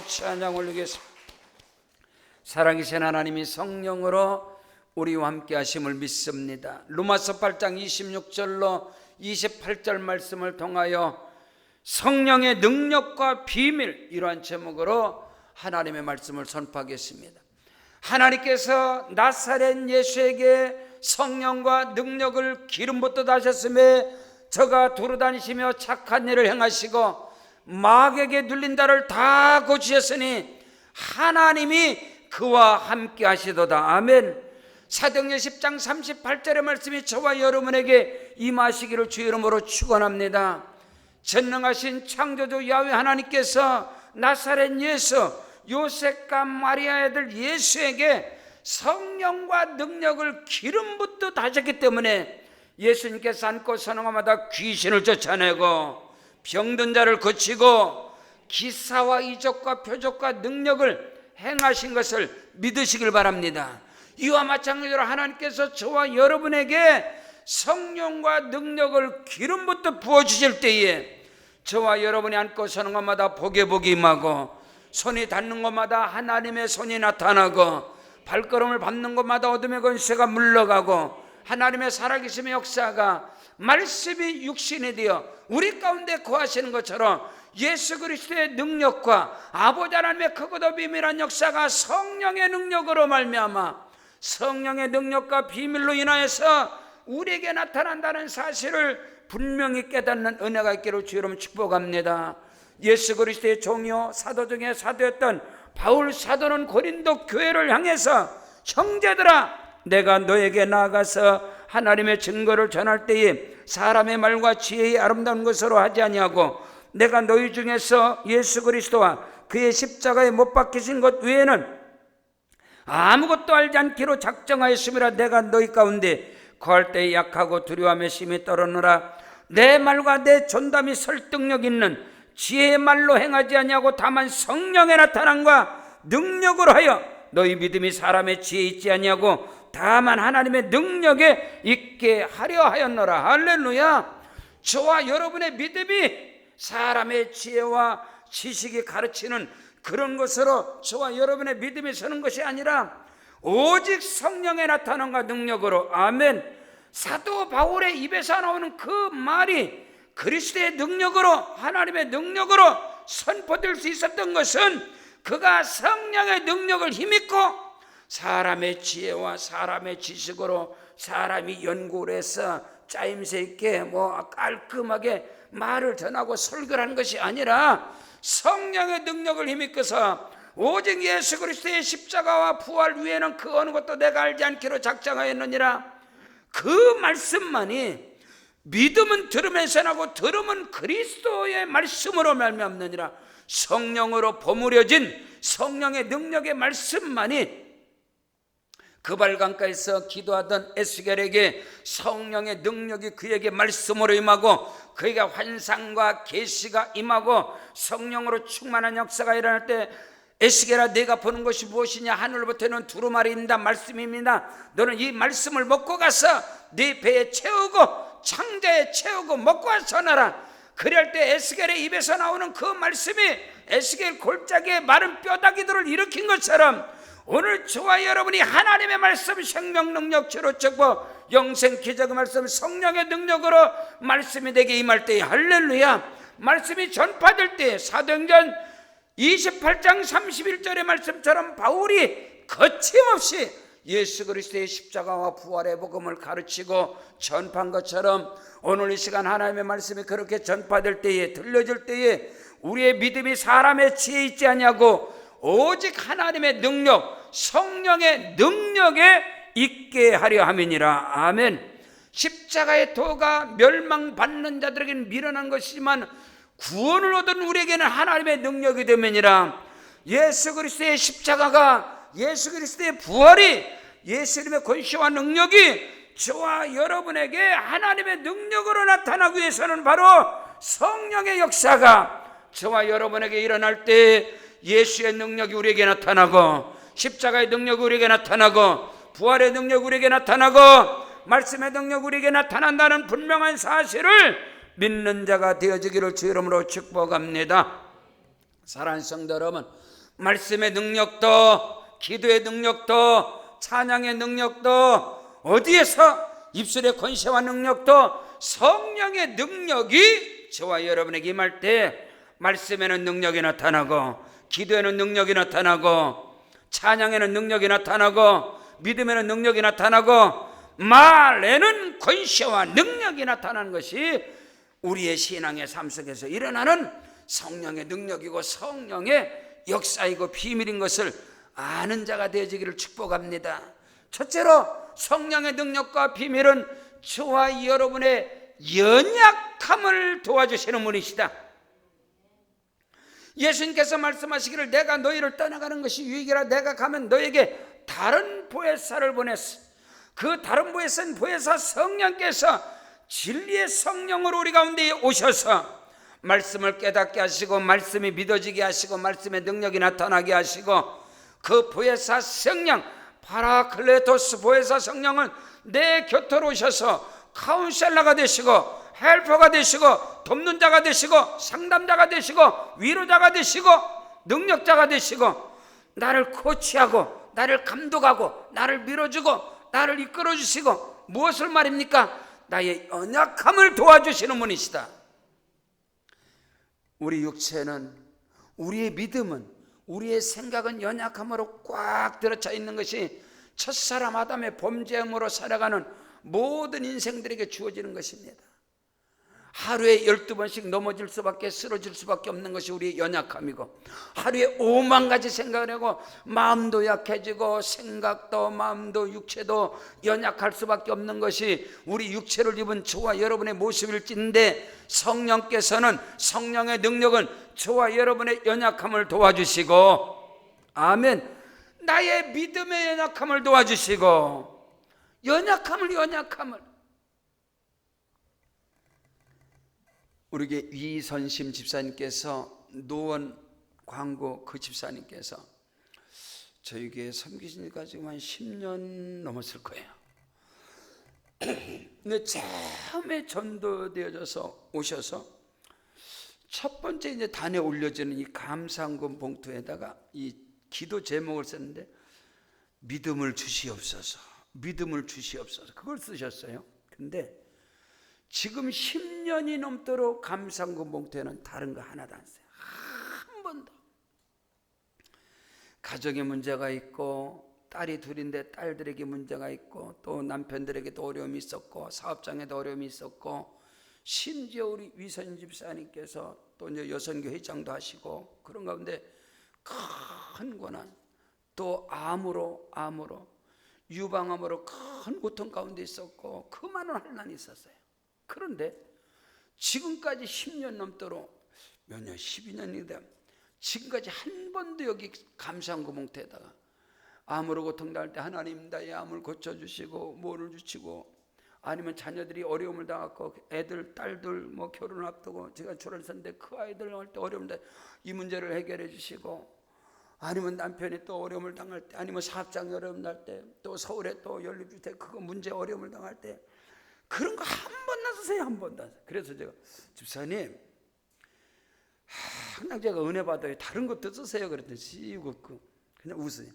찬양 올리겠습니다. 살아계신 하나님이 성령으로 우리와 함께 하심을 믿습니다. 로마서 8장 26절로 28절 말씀을 통하여 성령의 능력과 비밀, 이러한 제목으로 하나님의 말씀을 선포하겠습니다. 하나님께서 나사렛 예수에게 성령과 능력을 기름 붓듯 하셨음에 저가 두루다니시며 착한 일을 행하시고 마귀에게 눌린 자를 다 고치셨으니 하나님이 그와 함께 하시도다. 아멘. 사도행전 10장 38절의 말씀이 저와 여러분에게 임하시기를 주 이름으로 축원합니다. 전능하신 창조주 야훼 하나님께서 나사렛 예수, 요셉과 마리아의 아들 예수에게 성령과 능력을 기름 붓듯 하셨기 때문에 예수님께서 앉고 서는 곳마다 귀신을 쫓아내고 병든 자를 고치고 기사와 이적과 표적과 능력을 행하신 것을 믿으시길 바랍니다. 이와 마찬가지로 하나님께서 저와 여러분에게 성령과 능력을 기름 붓듯 부어주실 때에 저와 여러분이 앉고 서는 곳마다 복이 임하고 손이 닿는 곳마다 하나님의 손이 나타나고 발걸음을 밟는 곳마다 어둠의 권세가 물러가고 하나님의 살아계심의 역사가 말씀이 육신이 되어 우리 가운데 거하시는 것처럼 예수 그리스도의 능력과 아버지 하나님의 크고도 비밀한 역사가 성령의 능력으로 말미암아 성령의 능력과 비밀로 인하여서 우리에게 나타난다는 사실을 분명히 깨닫는 은혜가 있기를 주 여러분 축복합니다. 예수 그리스도의 종이요 사도 중에 사도였던 바울 사도는 고린도 교회를 향해서 형제들아, 내가 너에게 나아가서 하나님의 증거를 전할 때에 사람의 말과 지혜의 아름다운 것으로 하지 아니하고 내가 너희 중에서 예수 그리스도와 그의 십자가에 못 박히신 것 외에는 아무것도 알지 않기로 작정하였음이라. 내가 너희 가운데 거할 때에 약하고 두려움에 심히 떨었노라. 내 말과 내 전담이 설득력 있는 지혜의 말로 행하지 아니하고 다만 성령의 나타남과 능력으로 하여 너희 믿음이 사람의 지혜에 있지 아니하고 다만 하나님의 능력에 있게 하려 하였노라. 할렐루야. 저와 여러분의 믿음이 사람의 지혜와 지식이 가르치는 그런 것으로 저와 여러분의 믿음이 서는 것이 아니라 오직 성령의 나타남과 능력으로. 아멘. 사도 바울의 입에서 나오는 그 말이 그리스도의 능력으로, 하나님의 능력으로 선포될 수 있었던 것은 그가 성령의 능력을 힘입고 사람의 지혜와 사람의 지식으로 사람이 연구를 해서 짜임새 있게 깔끔하게 말을 전하고 설교를 하는 것이 아니라 성령의 능력을 힘입고서 오직 예수 그리스도의 십자가와 부활 위에는 그 어느 것도 내가 알지 않기로 작정하였느니라. 그 말씀만이 믿음은 들으면서 나고 들음은 그리스도의 말씀으로 말미암느니라. 성령으로 버무려진 성령의 능력의 말씀만이 그발강가에서 기도하던 에스겔에게 성령의 능력이 그에게 말씀으로 임하고 그에게 환상과 계시가 임하고 성령으로 충만한 역사가 일어날 때 에스겔아, 내가 보는 것이 무엇이냐? 하늘부터는 두루마리입니다. 말씀입니다. 너는 이 말씀을 먹고 가서 네 배에 채우고 창자에 채우고 먹고 와서 전하라. 그럴 때 에스겔의 입에서 나오는 그 말씀이 에스겔 골짜기에 마른 뼈다귀들을 일으킨 것처럼 오늘 저와 여러분이 하나님의 말씀, 생명 능력, 치료 축복, 영생 기적의 말씀, 성령의 능력으로 말씀이 되게 임할 때에 할렐루야. 말씀이 전파될 때 사도행전 28장 31절의 말씀처럼 바울이 거침없이 예수 그리스도의 십자가와 부활의 복음을 가르치고 전파한 것처럼 오늘 이 시간 하나님의 말씀이 그렇게 전파될 때에, 들려질 때에 우리의 믿음이 사람의 지혜에 있지 아니하고 오직 하나님의 능력, 성령의 능력에 있게 하려 함이니라. 아멘. 십자가의 도가 멸망받는 자들에게는 미련한 것이지만 구원을 얻은 우리에게는 하나님의 능력이 되면이라. 예수 그리스도의 십자가가, 예수 그리스도의 부활이, 예수님의 권세와 능력이 저와 여러분에게 하나님의 능력으로 나타나기 위해서는 바로 성령의 역사가 저와 여러분에게 일어날 때 예수의 능력이 우리에게 나타나고 십자가의 능력이 우리에게 나타나고 부활의 능력이 우리에게 나타나고 말씀의 능력이 우리에게 나타난다는 분명한 사실을 믿는 자가 되어지기를 주 이름으로 축복합니다. 사랑하는 성도 여러분, 말씀의 능력도, 기도의 능력도, 찬양의 능력도, 어디에서 입술의 권세와 능력도, 성령의 능력이 저와 여러분에게 임할 때 말씀에는 능력이 나타나고, 기도에는 능력이 나타나고, 찬양에는 능력이 나타나고, 믿음에는 능력이 나타나고, 말에는 권세와 능력이 나타나는 것이 우리의 신앙의 삶 속에서 일어나는 성령의 능력이고 성령의 역사이고 비밀인 것을 아는 자가 되어지기를 축복합니다. 첫째로, 성령의 능력과 비밀은 저와 여러분의 연약함을 도와주시는 분이시다. 예수님께서 말씀하시기를 내가 너희를 떠나가는 것이 유익이라, 내가 가면 너에게 다른 보혜사를 보냈어. 그 다른 보혜사는 보혜사 성령께서 진리의 성령으로 우리 가운데 오셔서 말씀을 깨닫게 하시고, 말씀이 믿어지게 하시고, 말씀의 능력이 나타나게 하시고, 그 보혜사 성령, 파라클레토스 보혜사 성령은 내 곁으로 오셔서 카운셀러가 되시고, 헬퍼가 되시고, 돕는 자가 되시고, 상담자가 되시고, 위로자가 되시고, 능력자가 되시고, 나를 코치하고, 나를 감독하고, 나를 밀어주고, 나를 이끌어주시고, 무엇을 말입니까? 나의 연약함을 도와주시는 분이시다. 우리 육체는, 우리의 믿음은, 우리의 생각은 연약함으로 꽉 들어차 있는 것이 첫사람 아담의 범죄함으로 살아가는 모든 인생들에게 주어지는 것입니다. 하루에 12번씩 넘어질 수밖에, 쓰러질 수밖에 없는 것이 우리의 연약함이고, 하루에 5만 가지 생각을 하고 마음도 약해지고 생각도 마음도 육체도 연약할 수밖에 없는 것이 우리 육체를 입은 저와 여러분의 모습일진데, 성령께서는, 성령의 능력은 저와 여러분의 연약함을 도와주시고, 아멘, 나의 믿음의 연약함을 도와주시고, 연약함을 우리에게 이선심 집사님께서, 노원 광고 그 집사님께서 저에게 섬기신 지가 지금 한 10년 넘었을 거예요. 근데 처음에 전도되어져서 오셔서 첫 번째 이제 단에 올려지는 이 감사헌금 봉투에다가 이 기도 제목을 썼는데, 믿음을 주시옵소서, 믿음을 주시옵소서, 그걸 쓰셨어요. 근데 지금 10년이 넘도록 감사헌금 봉투에는 다른 거 하나도 안 써요. 한 번도. 가정에 문제가 있고, 딸이 둘인데 딸들에게 문제가 있고, 또 남편들에게도 어려움이 있었고, 사업장에도 어려움이 있었고, 심지어 우리 위선 집사님께서 또 이제 여성교 회장도 하시고, 그런 가운데 큰 고난, 또 암으로 유방암으로 큰 고통 가운데 있었고, 그 많은 환난이 있었어요. 그런데 지금까지 10년 넘도록, 몇 년, 12년이 돼 지금까지 한 번도 여기 감사헌금 봉투에다가 암으로 고통당할 때 하나님 나의 암을 고쳐주시고, 뭐를 주시고, 아니면 자녀들이 어려움을 당하고, 애들, 딸들 뭐 결혼을 앞두고 제가 출산했는데 그 아이들 할 때 어려움을 당할 때 이 문제를 해결해 주시고, 아니면 남편이 또 어려움을 당할 때, 아니면 사업장에 어려움 날 때, 또 서울에 또 연립주택 그거 문제 어려움을 당할 때, 그런 거 한 번도 안 쓰세요. 한 번도 안 써요. 그래서 제가, 집사님 항상 제가 은혜 받아요, 다른 것도 쓰세요. 그랬더니 씌우고 그냥 웃어요.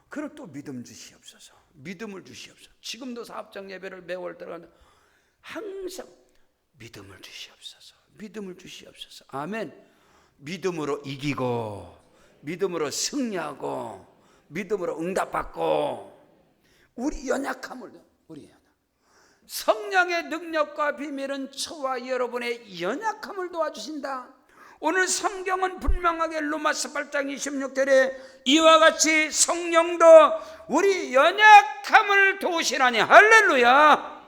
그럼 또 믿음 주시옵소서, 믿음을 주시옵소서. 지금도 사업장 예배를 매월 들어가는데 항상 믿음을 주시옵소서, 믿음을 주시옵소서. 아멘. 믿음으로 이기고, 믿음으로 승리하고, 믿음으로 응답받고, 우리 연약함을, 성령의 능력과 비밀은 저와 여러분의 연약함을 도와주신다. 오늘 성경은 분명하게 로마서 8장 26절에 이와 같이 성령도 우리 연약함을 도우시라니. 할렐루야.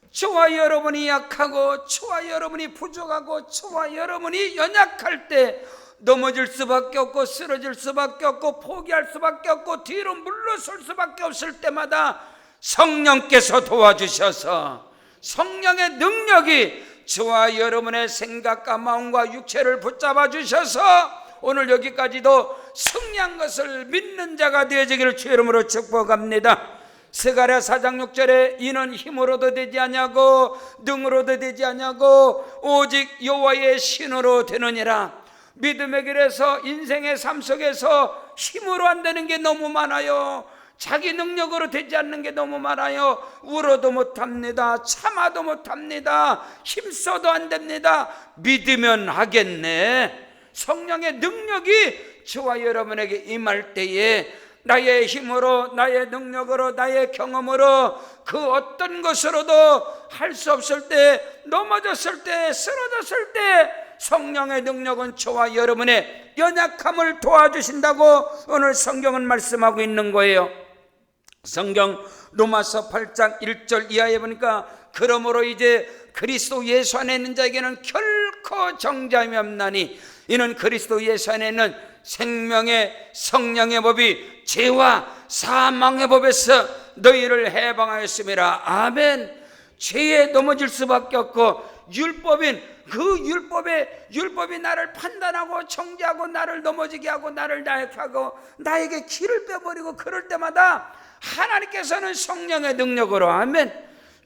저와 여러분이 약하고, 저와 여러분이 부족하고, 저와 여러분이 연약할 때 넘어질 수밖에 없고, 쓰러질 수밖에 없고, 포기할 수밖에 없고, 뒤로 물러설 수밖에 없을 때마다 성령께서 도와주셔서, 성령의 능력이 저와 여러분의 생각과 마음과 육체를 붙잡아 주셔서 오늘 여기까지도 승리한 것을 믿는 자가 되어지기를 주의 이름으로 축복합니다. 스가랴 4장 6절에 이는 힘으로도 되지 아니하고 능으로도 되지 아니하고 오직 여호와의 신으로 되느니라. 믿음의 길에서 인생의 삶 속에서 힘으로 안 되는 게 너무 많아요. 자기 능력으로 되지 않는 게 너무 많아요. 울어도 못합니다. 참아도 못합니다. 힘써도 안 됩니다. 믿으면 하겠네. 성령의 능력이 저와 여러분에게 임할 때에 나의 힘으로, 나의 능력으로, 나의 경험으로 그 어떤 것으로도 할 수 없을 때, 넘어졌을 때, 쓰러졌을 때 성령의 능력은 저와 여러분의 연약함을 도와주신다고 오늘 성경은 말씀하고 있는 거예요. 성경 로마서 8장 1절 이하에 보니까 그러므로 이제 그리스도 예수 안에 있는 자에게는 결코 정죄함이 없나니 이는 그리스도 예수 안에 있는 생명의 성령의 법이 죄와 사망의 법에서 너희를 해방하였음이라. 아멘. 죄에 넘어질 수밖에 없고 율법인 그 율법이 나를 판단하고 정죄하고 나를 넘어지게 하고 나를 나약하게 하고 나에게 길을 빼버리고 그럴 때마다 하나님께서는 성령의 능력으로, 아멘,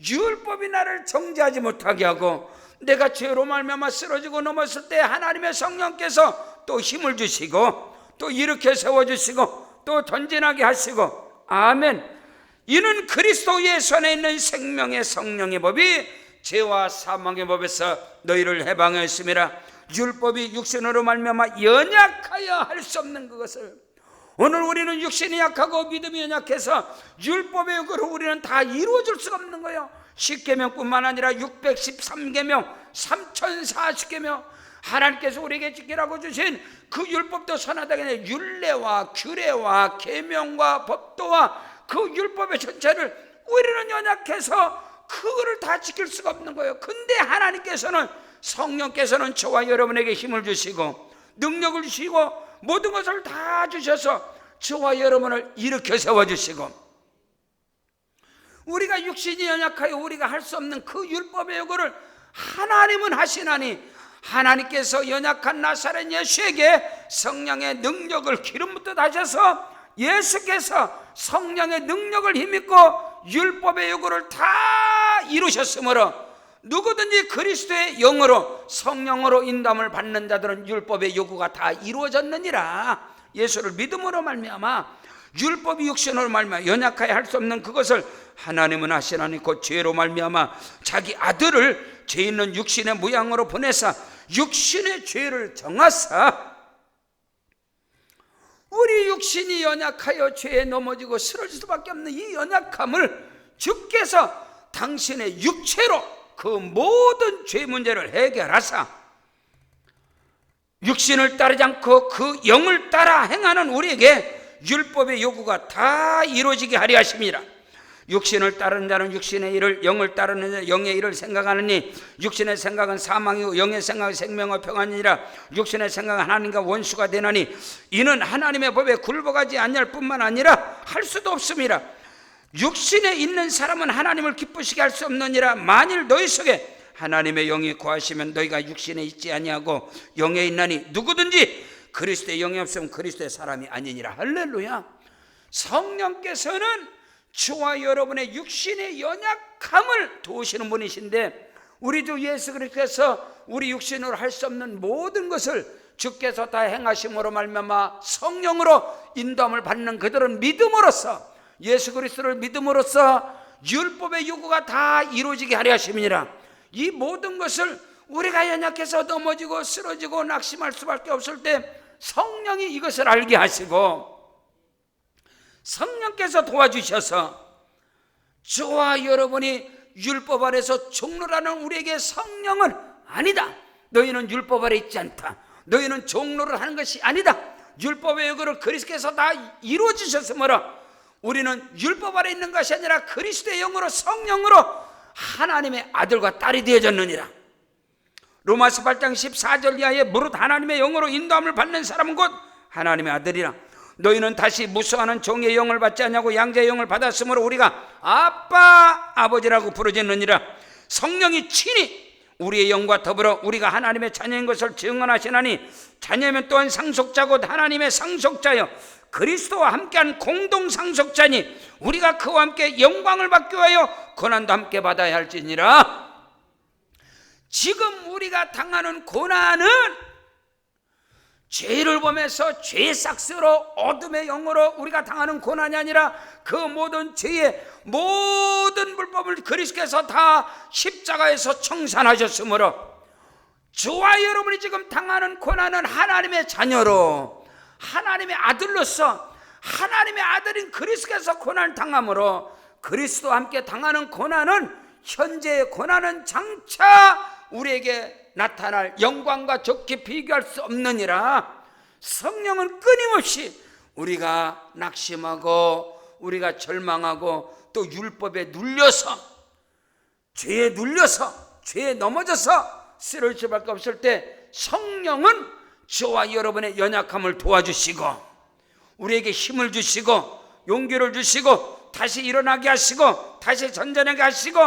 율법이 나를 정죄하지 못하게 하고 내가 죄로 말미암아 쓰러지고 넘었을 때 하나님의 성령께서 또 힘을 주시고 또 일으켜 세워주시고 또 던진하게 하시고, 아멘. 이는 그리스도 예수 안에 있는 생명의 성령의 법이 죄와 사망의 법에서 너희를 해방하였음이라. 율법이 육신으로 말미암아 연약하여 할 수 없는 그것을 오늘 우리는 육신이 약하고 믿음이 연약해서 율법의 역으로 우리는 다 이루어질 수가 없는 거예요. 10계명뿐만 아니라 613계명, 3040계명, 하나님께서 우리에게 지키라고 주신 그 율법도 선하다게 아니라 율례와 규례와 계명과 법도와 그 율법의 전체를 우리는 연약해서 그거를 다 지킬 수가 없는 거예요. 근데 하나님께서는, 성령께서는 저와 여러분에게 힘을 주시고 능력을 주시고 모든 것을 다 주셔서 저와 여러분을 일으켜 세워주시고, 우리가 육신이 연약하여 우리가 할 수 없는 그 율법의 요구를 하나님은 하시나니 하나님께서 연약한 나사렛 예수에게 성령의 능력을 기름 붓듯 하셔서 예수께서 성령의 능력을 힘입고 율법의 요구를 다 이루셨으므로 누구든지 그리스도의 영으로 성령으로 인도함을 받는 자들은 율법의 요구가 다 이루어졌느니라. 예수를 믿음으로 말미암아 율법이 육신으로 말미암아 연약하여 할 수 없는 그것을 하나님은 하시나니 곧 죄로 말미암아 자기 아들을 죄 있는 육신의 모양으로 보내사 육신의 죄를 정하사, 우리 육신이 연약하여 죄에 넘어지고 쓰러질 수밖에 없는 이 연약함을 주께서 당신의 육체로 그 모든 죄 문제를 해결하사 육신을 따르지 않고 그 영을 따라 행하는 우리에게 율법의 요구가 다 이루어지게 하려 하심이라. 육신을 따르는 자는 육신의 일을, 영을 따르는 자는 영의 일을 생각하느니 육신의 생각은 사망이고 영의 생각은 생명과 평안이니라. 육신의 생각은 하나님과 원수가 되나니 이는 하나님의 법에 굴복하지 아니할 뿐만 아니라 할 수도 없음이라. 육신에 있는 사람은 하나님을 기쁘시게 할 수 없느니라. 만일 너희 속에 하나님의 영이 거하시면 너희가 육신에 있지 아니하고 영에 있나니 누구든지 그리스도의 영이 없으면 그리스도의 사람이 아니니라. 할렐루야. 성령께서는 저와 여러분의 육신의 연약함을 도우시는 분이신데 우리 주 예수 그리스도께서 우리 육신으로 할 수 없는 모든 것을 주께서 다 행하심으로 말미암아 성령으로 인도함을 받는 그들은 믿음으로써, 예수 그리스도를 믿음으로써 율법의 요구가 다 이루어지게 하려 하심이니라. 이 모든 것을 우리가 연약해서 넘어지고 쓰러지고 낙심할 수밖에 없을 때 성령이 이것을 알게 하시고 성령께서 도와주셔서 저와 여러분이 율법 아래서 종로라는 우리에게 성령은 아니다. 너희는 율법 아래 있지 않다. 너희는 종로를 하는 것이 아니다. 율법의 요구를 그리스도께서 다 이루어주셨으므로 우리는 율법 아래 있는 것이 아니라 그리스도의 영으로 성령으로 하나님의 아들과 딸이 되어졌느니라. 로마서 8장 14절 이하에 무릇 하나님의 영으로 인도함을 받는 사람은 곧 하나님의 아들이라. 너희는 다시 무수하는 종의 영을 받지 않냐고 양자의 영을 받았으므로 우리가 아빠 아버지라고 부르짖느니라. 성령이 친히 우리의 영과 더불어 우리가 하나님의 자녀인 것을 증언하시나니 자녀면 또한 상속자고 하나님의 상속자여 그리스도와 함께한 공동 상속자니 우리가 그와 함께 영광을 받기 위하여 고난도 함께 받아야 할지니라. 지금 우리가 당하는 고난은 죄를 범해서 죄의 삭스로 어둠의 영으로 우리가 당하는 고난이 아니라 그 모든 죄의 모든 불법을 그리스도께서 다 십자가에서 청산하셨으므로 저와 여러분이 지금 당하는 고난은 하나님의 자녀로, 하나님의 아들로서, 하나님의 아들인 그리스도께서 고난을 당함으로 그리스도와 함께 당하는 고난은, 현재의 고난은 장차 우리에게 나타날 영광과 좋게 비교할 수 없느니라. 성령은 끊임없이 우리가 낙심하고 우리가 절망하고 또 율법에 눌려서, 죄에 눌려서, 죄에 넘어져서 쓰러질 수밖에 없을 때 성령은 저와 여러분의 연약함을 도와주시고 우리에게 힘을 주시고 용기를 주시고 다시 일어나게 하시고 다시 전전하게 하시고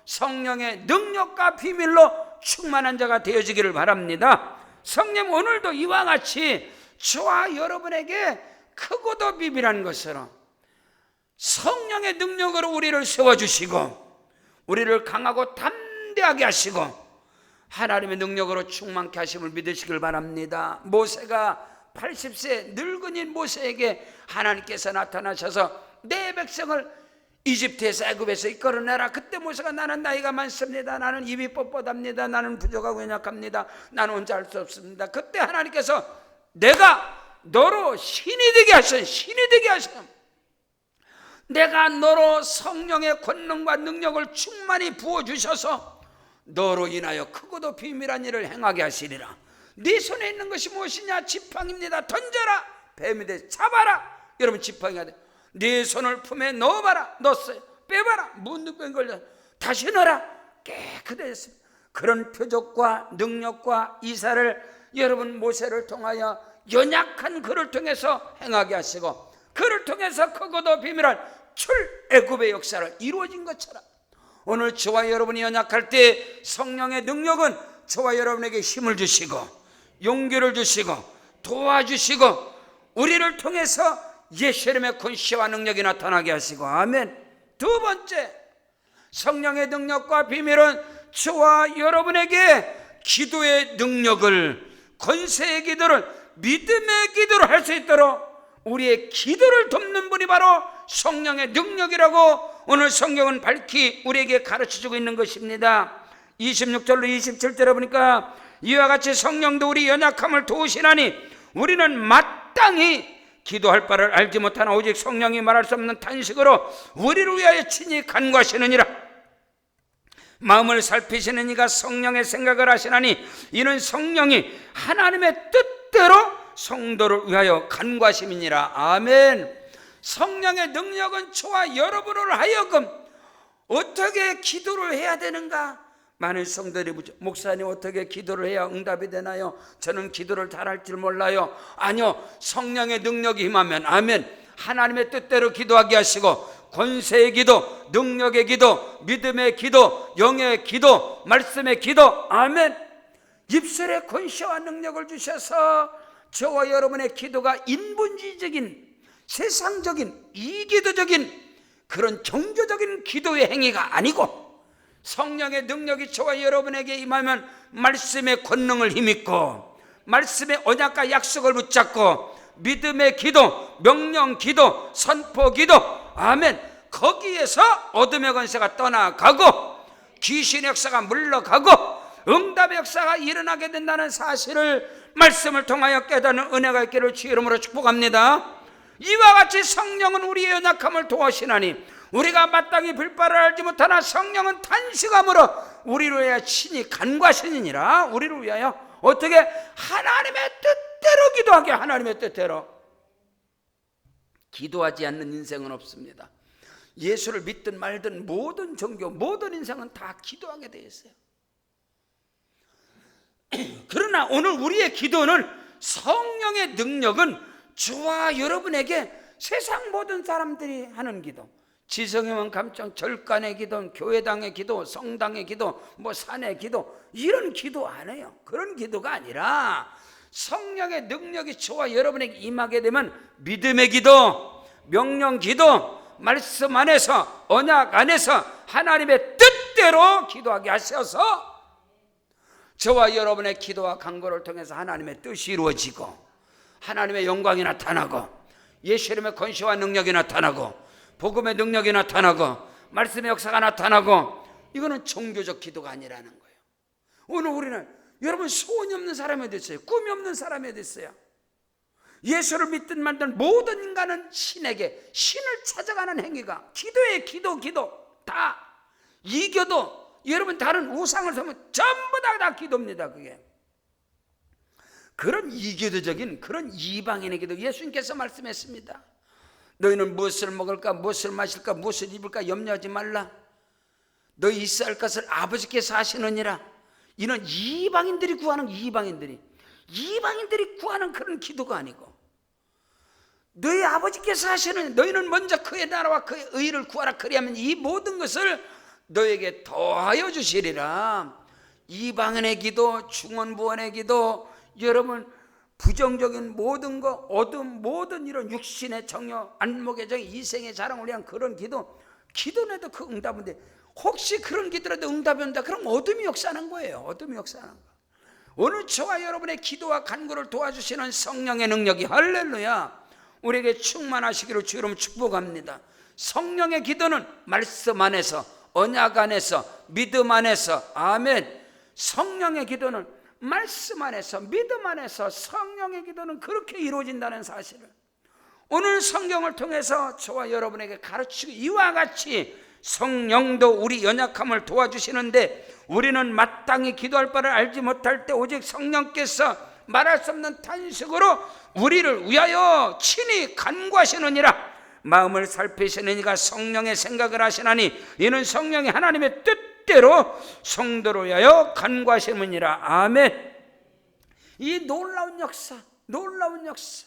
성령의 능력과 비밀로 충만한 자가 되어지기를 바랍니다. 성령 오늘도 이와 같이 저와 여러분에게 크고도 비밀한 것으로 성령의 능력으로 우리를 세워주시고 우리를 강하고 담대하게 하시고 하나님의 능력으로 충만케 하심을 믿으시길 바랍니다. 모세가 80세 늙은이 모세에게 하나님께서 나타나셔서 내 백성을 이집트에서 애굽에서 이끌어내라. 그때 모세가 나는 나이가 많습니다. 나는 입이 뻣뻣합니다. 나는 부족하고 연약합니다. 나는 혼자 할 수 없습니다. 그때 하나님께서 내가 너로 신이 되게 하셔, 신이 되게 하셔. 내가 너로 성령의 권능과 능력을 충만히 부어주셔서 너로 인하여 크고도 비밀한 일을 행하게 하시리라. 네 손에 있는 것이 무엇이냐? 지팡이입니다. 던져라. 뱀이 돼 잡아라. 여러분 지팡이가 돼. 네 손을 품에 넣어봐라. 넣었어요. 빼봐라. 문득병 걸려 다시 넣어라. 깨끗해졌습니다. 그런 표적과 능력과 이사를 여러분 모세를 통하여 연약한 그를 통해서 행하게 하시고 그를 통해서 크고도 비밀한 출애굽의 역사를 이루어진 것처럼 오늘 저와 여러분이 연약할 때 성령의 능력은 저와 여러분에게 힘을 주시고 용기를 주시고 도와주시고 우리를 통해서 예수님의 권세와 능력이 나타나게 하시고 아멘. 두 번째, 성령의 능력과 비밀은 저와 여러분에게 기도의 능력을, 권세의 기도를, 믿음의 기도를 할 수 있도록 우리의 기도를 돕는 분이 바로 성령의 능력이라고 오늘 성경은 밝히 우리에게 가르쳐주고 있는 것입니다. 26절로 27절에 보니까 이와 같이 성령도 우리 연약함을 도우시나니 우리는 마땅히 기도할 바를 알지 못하나 오직 성령이 말할 수 없는 탄식으로 우리를 위하여 친히 간구하시느니라. 마음을 살피시는 이가 성령의 생각을 하시나니 이는 성령이 하나님의 뜻대로 성도를 위하여 간구하심이니라. 아멘. 성령의 능력은 저와 여러분을 하여금 어떻게 기도를 해야 되는가? 많은 성도들이 묻죠. 목사님 어떻게 기도를 해야 응답이 되나요? 저는 기도를 잘할 줄 몰라요. 아니요, 성령의 능력이 임하면 아멘 하나님의 뜻대로 기도하게 하시고 권세의 기도, 능력의 기도, 믿음의 기도, 영의 기도, 말씀의 기도 아멘 입술에 권세와 능력을 주셔서 저와 여러분의 기도가 인본주의적인 세상적인 이기도적인 그런 종교적인 기도의 행위가 아니고 성령의 능력이 저와 여러분에게 임하면 말씀의 권능을 힘입고 말씀의 언약과 약속을 붙잡고 믿음의 기도, 명령 기도, 선포 기도 아멘 거기에서 어둠의 권세가 떠나가고 귀신의 역사가 물러가고 응답의 역사가 일어나게 된다는 사실을 말씀을 통하여 깨닫는 은혜가 있기를 주 이름으로 축복합니다. 이와 같이 성령은 우리의 연약함을 도우시나니 우리가 마땅히 빌바를 알지 못하나 성령은 탄식함으로 우리를 위하여 친히 간구하시느니라. 우리를 위하여 어떻게? 하나님의 뜻대로 기도하게. 하나님의 뜻대로 기도하지 않는 인생은 없습니다. 예수를 믿든 말든 모든 종교 모든 인생은 다 기도하게 되어 있어요. 그러나 오늘 우리의 기도는 성령의 능력은 저와 여러분에게 세상 모든 사람들이 하는 기도 지성이면 감정 절간의 기도 교회당의 기도 성당의 기도 산의 기도 이런 기도 안 해요. 그런 기도가 아니라 성령의 능력이 저와 여러분에게 임하게 되면 믿음의 기도 명령 기도 말씀 안에서 언약 안에서 하나님의 뜻대로 기도하게 하셔서 저와 여러분의 기도와 간구를 통해서 하나님의 뜻이 이루어지고 하나님의 영광이 나타나고 예수 이름의 권세와 능력이 나타나고 복음의 능력이 나타나고 말씀의 역사가 나타나고, 이거는 종교적 기도가 아니라는 거예요. 오늘 우리는 여러분 소원이 없는 사람이 됐어요. 꿈이 없는 사람이 됐어요. 예수를 믿든 말든 모든 인간은 신에게, 신을 찾아가는 행위가 기도예요. 기도 다. 이겨도 여러분 다른 우상을 섬기면 전부 다 기도입니다. 그게 그런 이교도적인 그런 이방인의 기도. 예수님께서 말씀했습니다. 너희는 무엇을 먹을까, 무엇을 마실까, 무엇을 입을까 염려하지 말라. 너희 있어야 할 것을 아버지께서 하시느니라. 이는 이방인들이 구하는, 이방인들이 구하는 그런 기도가 아니고, 너희 아버지께서 하시는, 너희는 먼저 그의 나라와 그의 의를 구하라. 그리하면 이 모든 것을 너에게 더하여 주시리라. 이방인의 기도, 중언부언의 기도, 여러분 부정적인 모든 거, 어둠, 모든 이런 육신의 정욕, 안목의 정욕, 이생의 자랑을 위한 그런 기도는 그 응답인데, 혹시 그런 기도라도 응답이 온다 그럼 어둠이 역사하는 거예요. 어둠이 역사하는 거. 오늘 저와 여러분의 기도와 간구를 도와주시는 성령의 능력이, 할렐루야, 우리에게 충만하시기를 주 이름 축복합니다. 성령의 기도는 말씀 안에서, 언약 안에서, 믿음 안에서, 아멘. 성령의 기도는 말씀 안에서, 믿음 안에서, 성령의 기도는 그렇게 이루어진다는 사실을 오늘 성경을 통해서 저와 여러분에게 가르치고, 이와 같이 성령도 우리 연약함을 도와주시는데, 우리는 마땅히 기도할 바를 알지 못할 때 오직 성령께서 말할 수 없는 탄식으로 우리를 위하여 친히 간구하시느니라. 마음을 살피시는 이가 성령의 생각을 하시나니 이는 성령이 하나님의 뜻대로 성도를 위하여 간구하시느니라. 아멘. 이 놀라운 역사, 놀라운 역사.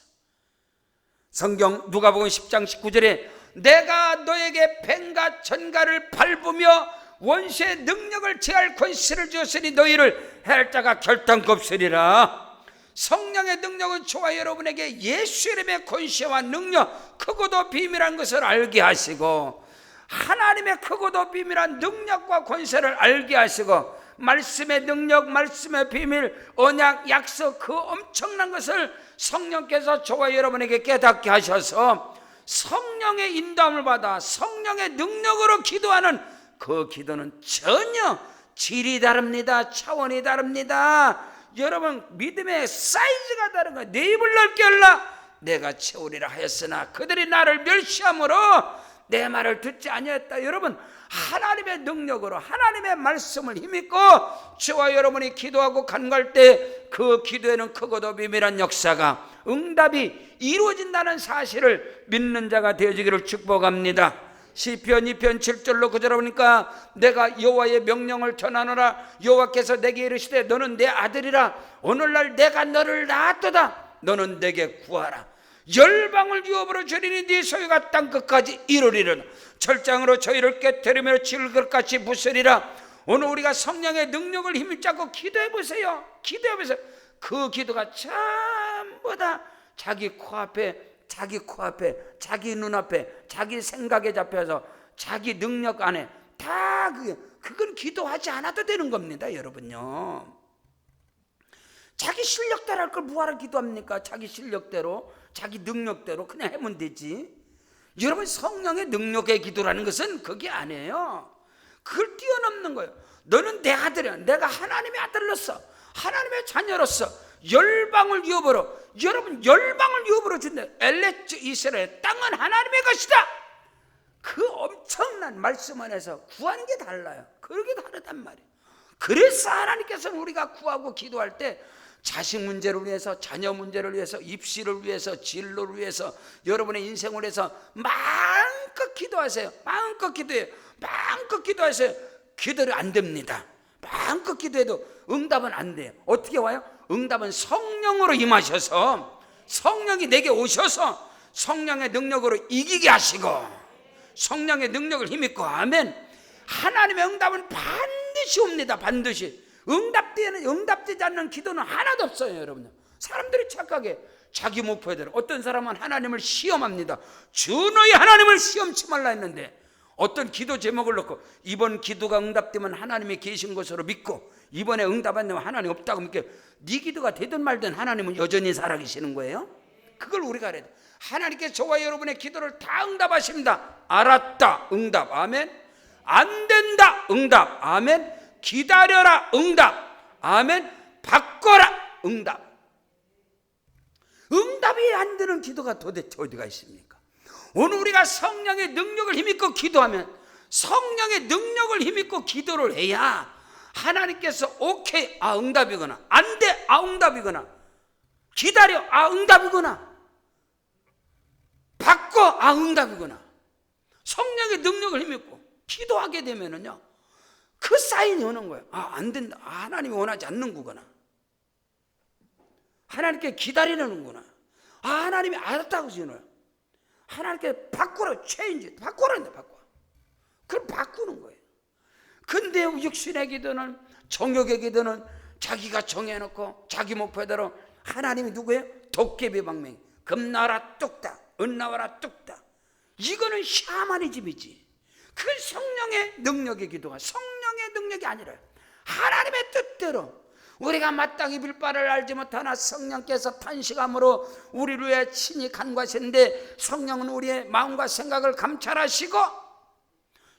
성경 누가복음 10장 19절에 내가 너에게 뱀과 전갈을 밟으며 원수의 능력을 제할 권세를 주었으니 너희를 해할 자가 결단코 없으리라. 성령의 능력은 저와 여러분에게 예수 이름의 권세와 능력, 크고도 비밀한 것을 알게 하시고, 하나님의 크고도 비밀한 능력과 권세를 알게 하시고, 말씀의 능력, 말씀의 비밀, 언약, 약속, 그 엄청난 것을 성령께서 저와 여러분에게 깨닫게 하셔서 성령의 인도함을 받아 성령의 능력으로 기도하는 그 기도는 전혀 질이 다릅니다. 차원이 다릅니다. 여러분 믿음의 사이즈가 다른 거예요. 내 입을 넓게 열라 내가 채우리라 하였으나 그들이 나를 멸시함으로 내 말을 듣지 아니했다. 여러분 하나님의 능력으로 하나님의 말씀을 힘입고 저와 여러분이 기도하고 간구할 때 그 기도에는 크고도 비밀한 역사가 응답이 이루어진다는 사실을 믿는 자가 되어지기를 축복합니다. 시편 2편 7절로 9절에 보니까 내가 여호와의 명령을 전하노라. 여호와께서 내게 이르시되 너는 내 아들이라. 오늘날 내가 너를 낳았도다. 너는 내게 구하라. 열방을 유업으로 주리니 네 소유가 땅끝까지 이루리라. 철장으로 저희를 깨뜨리며 질것같이 부수리라. 오늘 우리가 성령의 능력을 힘입잡고 기도해보세요. 기도해보세요. 그 기도가 전부 다 자기 코앞에 자기 눈앞에 자기 생각에 잡혀서 자기 능력 안에 다 그건 기도하지 않아도 되는 겁니다. 여러분요, 자기 실력대로 할 걸 뭐하러 기도합니까? 자기 실력대로 자기 능력대로 그냥 하면 되지. 여러분 성령의 능력의 기도라는 것은 그게 아니에요. 그걸 뛰어넘는 거예요. 너는 내 아들이야. 내가 하나님의 아들로서 하나님의 자녀로서 열방을 유업으로, 여러분 열방을 유업으로 준다. 엘레츠 이스라엘 땅은 하나님의 것이다. 그 엄청난 말씀 안에서 구하는 게 달라요. 그렇게 다르단 말이에요. 그래서 하나님께서는 우리가 구하고 기도할 때 자식 문제를 위해서, 자녀 문제를 위해서, 입시를 위해서, 진로를 위해서, 여러분의 인생을 위해서 마음껏 기도하세요. 마음껏 기도해요. 마음껏 기도하세요. 기도를 안 됩니다. 마음껏 기도해도 응답은 안 돼요. 어떻게 와요? 응답은 성령으로 임하셔서 성령이 내게 오셔서 성령의 능력으로 이기게 하시고 성령의 능력을 힘입고 아멘. 하나님의 응답은 반드시 옵니다. 반드시. 응답되지 않는 기도는 하나도 없어요. 여러분, 사람들이 착하게 자기 목표대로, 어떤 사람은 하나님을 시험합니다. 주 너희 하나님을 시험치 말라 했는데 어떤 기도 제목을 놓고 이번 기도가 응답되면 하나님이 계신 것으로 믿고 이번에 응답 안 되면 하나님 없다고 믿게, 네 기도가 되든 말든 하나님은 여전히 살아계시는 거예요. 그걸 우리가 알아야 돼. 하나님께서 저와 여러분의 기도를 다 응답하십니다. 알았다, 응답, 아멘. 안 된다, 응답, 아멘. 기다려라, 응답, 아멘. 바꿔라, 응답. 응답이 안 되는 기도가 도대체 어디가 있습니까? 오늘 우리가 성령의 능력을 힘입고 기도하면, 성령의 능력을 힘입고 기도를 해야 하나님께서 오케이, 아 응답이거나, 안 돼, 아 응답이거나, 기다려, 아 응답이거나, 바꿔, 아 응답이거나. 성령의 능력을 힘입고 기도하게 되면은요, 그 사인이 오는 거예요. 아 안 된다, 아, 하나님이 원하지 않는 거구나, 하나님께 기다리는구나, 아 하나님이 알았다고 지어요. 하나님께 바꾸라, 체인지, 바꾸라는데 바꿔. 그걸 바꾸는 거예요. 근데 육신의 기도는, 정욕의 기도는 자기가 정해놓고 자기 목표대로, 하나님이 누구예요? 도깨비 방맹이, 금나와라 뚝딱, 은나와라 뚝딱. 이거는 샤머니즘이지. 그 성령의 능력의 기도가 성령의 능력이 아니라요, 하나님의 뜻대로. 우리가 마땅히 빌 바를 알지 못하나 성령께서 탄식함으로 우리를 위해 친히 간구하시는데, 성령은 우리의 마음과 생각을 감찰하시고,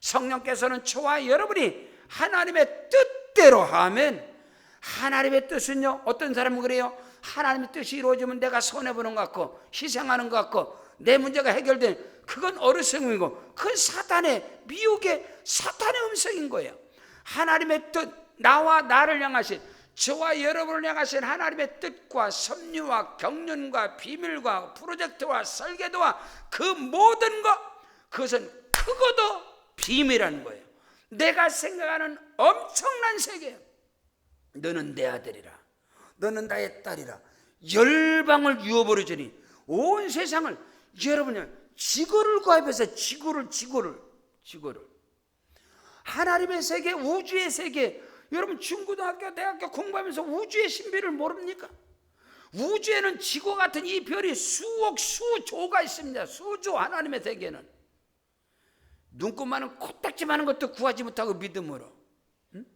성령께서는 저와 여러분이 하나님의 뜻대로 하면, 하나님의 뜻은요, 어떤 사람은 그래요. 하나님의 뜻이 이루어지면 내가 손해보는 것 같고 희생하는 것 같고 내 문제가 해결된, 그건 어리석음이고, 그건 사탄의 미혹의, 사탄의 음성인 거예요. 하나님의 뜻, 나와 나를 향하신, 저와 여러분을 향하신 하나님의 뜻과 섭리와 경륜과 비밀과 프로젝트와 설계도와 그 모든 것, 그것은 크고도 비밀한 거예요. 내가 생각하는 엄청난 세계. 너는 내 아들이라, 너는 나의 딸이라. 열방을 유어버리더니 온 세상을, 여러분이 지구를 구합해서 지구를 하나님의 세계, 우주의 세계. 여러분 중고등학교, 대학교 공부하면서 우주의 신비를 모릅니까? 우주에는 지구 같은 이 별이 수억, 수조가 있습니다. 수조. 하나님의 세계는 눈곱만한 코딱지만한 것도 구하지 못하고 믿음으로, 응?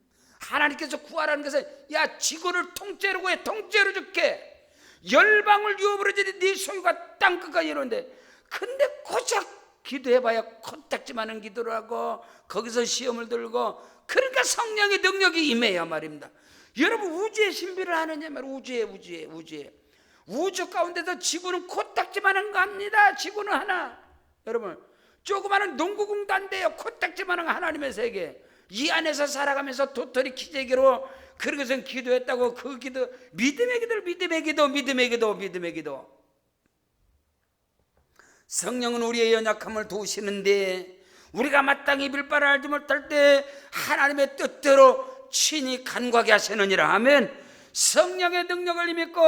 하나님께서 구하라는 것은, 야 지구를 통째로 구해, 통째로 줄게. 열방을 유업으로지니 네 소유가 땅끝까지 이르는데, 근데 고작 기도해봐야 코딱지만한 기도를 하고 거기서 시험을 들고. 그러니까 성령의 능력이 임해야 말입니다. 여러분 우주의 신비를 아느냐 말이에요. 우주의 우주 가운데서 지구는 코딱지만한 거 압니다. 지구는 하나. 여러분 조그마한 농구공도 돼요. 코딱지만한 하나님의 세계, 이 안에서 살아가면서 도토리 기재기로 그런 것은 기도했다고. 그 기도, 믿음의 기도. 성령은 우리의 연약함을 도우시는데, 우리가 마땅히 빌 바를 알지 못할 때 하나님의 뜻대로 친히 간구하게 하시느니라. 아멘. 성령의 능력을 힘입고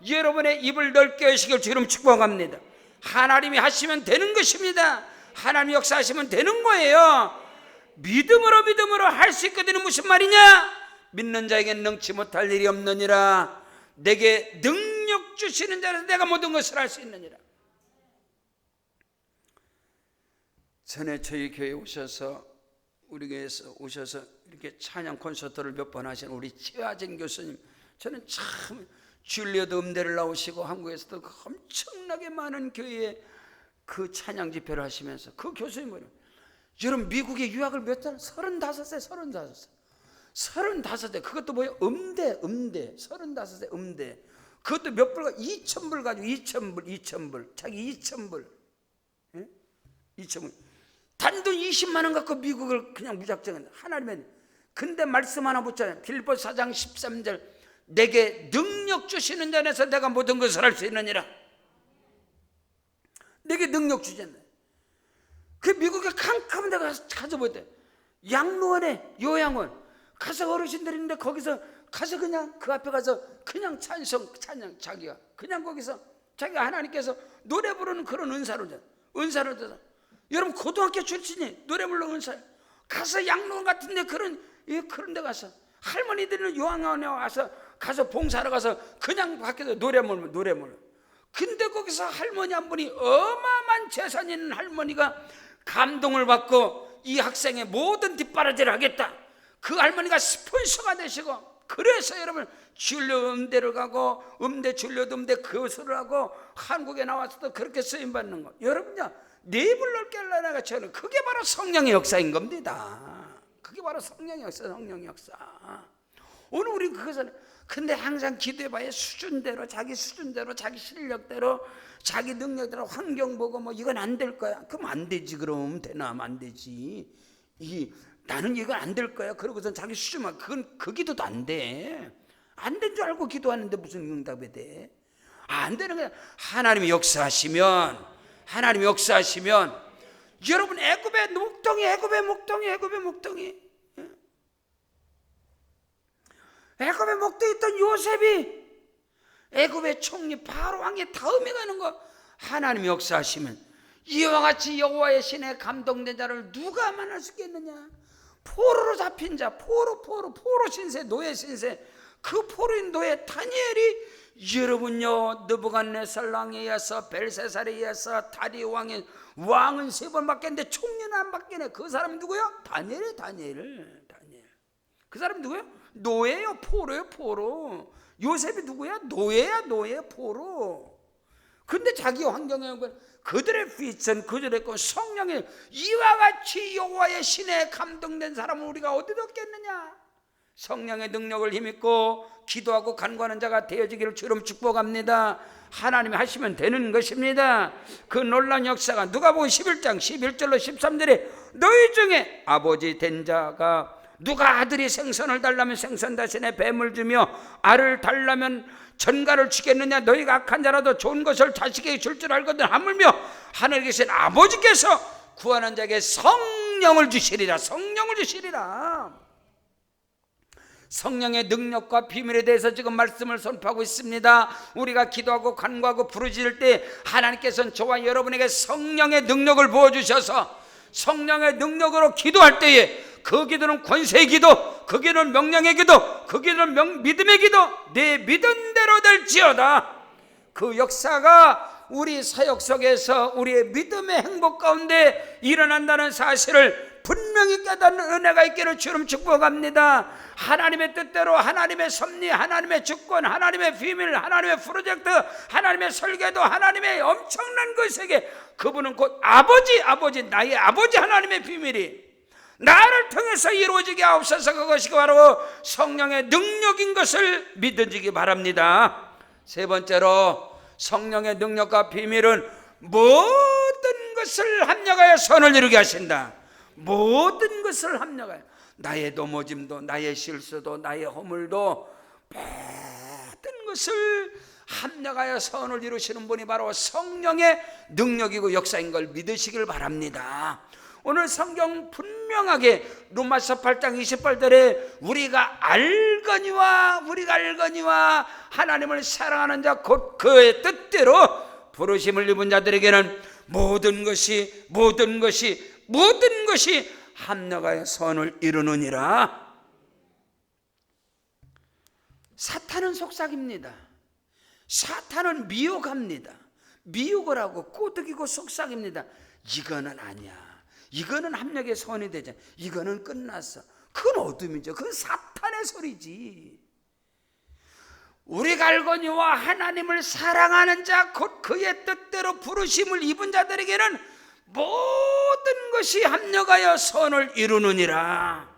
여러분의 입을 넓게 하시길 주님 축복합니다. 하나님이 하시면 되는 것입니다. 하나님이 역사하시면 되는 거예요. 믿음으로 할 수 있거든요. 무슨 말이냐? 믿는 자에게는 능치 못할 일이 없느니라. 내게 능력 주시는 자라서 내가 모든 것을 할 수 있느니라. 전에 저희 교회에 오셔서, 우리 교회에서 오셔서 이렇게 찬양 콘서트를 몇 번 하신 우리 최하진 교수님, 저는 참 줄리어드 음대를 나오시고 한국에서도 엄청나게 많은 교회에 그 찬양 집회를 하시면서, 그 교수님은 여러분 미국에 유학을 몇 살? 35세. 그것도 뭐예요? 음대. 35세 음대. 그것도 몇 불, 2,000불 가지고 2,000불. 자기 2,000불. 예? 2,000불. 단돈 20만 원 갖고 미국을 그냥 무작정. 하나님의, 근데 말씀 하나 붙잖아요. 빌립보서 4장 13절. 내게 능력 주시는 자에서 내가 모든 것을 할 수 있느니라. 내게 능력 주셨네. 그 미국에 캄캄한 데 가서 보였대. 양로원에, 요양원 가서 어르신들 있는데, 거기서 가서 그냥 그 앞에 가서 그냥 찬양, 자기가 그냥 거기서 자기가 하나님께서 노래 부르는 그런 은사로 줘서, 여러분 고등학교 출신이 노래 부르는 은사, 가서 양로원 같은데 그런 데 가서 할머니들은 요양원에 가서 봉사하러 가서 그냥 밖에서 노래 부르는. 근데 거기서 할머니 한 분이, 어마어마한 재산 있는 할머니가 감동을 받고 이 학생의 모든 뒷바라지를 하겠다. 그 할머니가 스폰서가 되시고, 그래서 여러분 진료 음대를 가고 음대 진료도 음대 교수를 하고 한국에 나와서도 그렇게 쓰임받는 거. 여러분요, 뇌를 넓게 하려다가 저는 그게 바로 성령의 역사인 겁니다. 그게 바로 성령의 역사, 성령의 역사. 오늘 우리 그것은, 근데 항상 기도해봐야 수준대로, 자기 수준대로, 자기 실력대로, 자기 능력대로 환경 보고 뭐 이건 안 될 거야. 그럼 안 되지. 그럼 되나? 안 되지. 나는 이건 안 될 거야. 그러고선 자기 수준만, 그건 그 기도도 안 돼. 안 된 줄 알고 기도하는데 무슨 응답이 돼? 안 되는 거야. 하나님이 역사하시면 여러분, 애굽의 목동이 애굽의 목동에 있던 요셉이 애굽의 총리 바로 왕의 다음에 가는 거, 하나님이 역사하시면 이와 같이 여호와의 신에 감동된 자를 누가 만날 수 있겠느냐? 포로로 잡힌 자, 포로 신세, 노예 신세, 그 포로인 노예 다니엘이, 여러분요, 느부갓네살 왕에 의해서, 벨사살에 의해서 다리 왕은 3번 바뀌었는데 총리는 안 바뀌네. 그 사람이 누구요? 다니엘. 그 사람이 누구요? 노예요, 포로요, 포로. 요셉이 누구야? 노예야, 포로. 근데 자기 환경에 그들의 비전, 그들의 성령의, 이와 같이 여호와의 신에 감동된 사람은 우리가 어디다 얻겠느냐? 성령의 능력을 힘입고 기도하고 간구하는 자가 되어지기를 주름 축복합니다. 하나님이 하시면 되는 것입니다. 그 놀라운 역사가 누가복음 11장 11절로 13절에 너희 중에 아버지 된 자가 누가 아들이 생선을 달라면 생선 대신에 뱀을 주며 알을 달라면 전갈을 주겠느냐? 너희가 악한 자라도 좋은 것을 자식에게 줄 줄 알거든. 하물며 하늘에 계신 아버지께서 구하는 자에게 성령을 주시리라. 성령의 능력과 비밀에 대해서 지금 말씀을 선포하고 있습니다. 우리가 기도하고 간구하고 부르짖을 때 하나님께서는 저와 여러분에게 성령의 능력을 부어주셔서 성령의 능력으로 기도할 때에 그 기도는 권세의 기도, 그 기도는 명령의 기도, 그 기도는 믿음의 기도, 내 믿음대로 될지어다. 그 역사가 우리 사역 속에서 우리의 믿음의 행복 가운데 일어난다는 사실을 분명히 깨닫는 은혜가 있기를 주름 축복합니다. 하나님의 뜻대로, 하나님의 섭리, 하나님의 주권, 하나님의 비밀, 하나님의 프로젝트, 하나님의 설계도, 하나님의 엄청난 그 세계, 그분은 곧 아버지, 나의 아버지 하나님의 비밀이 나를 통해서 이루어지게 하옵소서. 그것이 바로 성령의 능력인 것을 믿어지기 바랍니다. 세 번째로, 성령의 능력과 비밀은 모든 것을 합력하여 선을 이루게 하신다. 모든 것을 합력하여, 나의 도모짐도, 나의 실수도, 나의 허물도, 모든 것을 합력하여 선을 이루시는 분이 바로 성령의 능력이고 역사인 걸 믿으시길 바랍니다. 오늘 성경 분명하게 로마서 8장 28절에 우리가 알거니와 하나님을 사랑하는 자 곧 그의 뜻대로 부르심을 입은 자들에게는 모든 것이 합력하여 선을 이루느니라. 사탄은 속삭입니다. 사탄은 미혹합니다. 미혹을 하고 꼬드기고 속삭입니다. 이거는 아니야. 이거는 합력의 선이 되잖아. 이거는 끝났어. 그건 어둠이죠. 그건 사탄의 소리지. 우리가 알거니와 하나님을 사랑하는 자 곧 그의 뜻대로 부르심을 입은 자들에게는 모든 것이 합력하여 선을 이루느니라.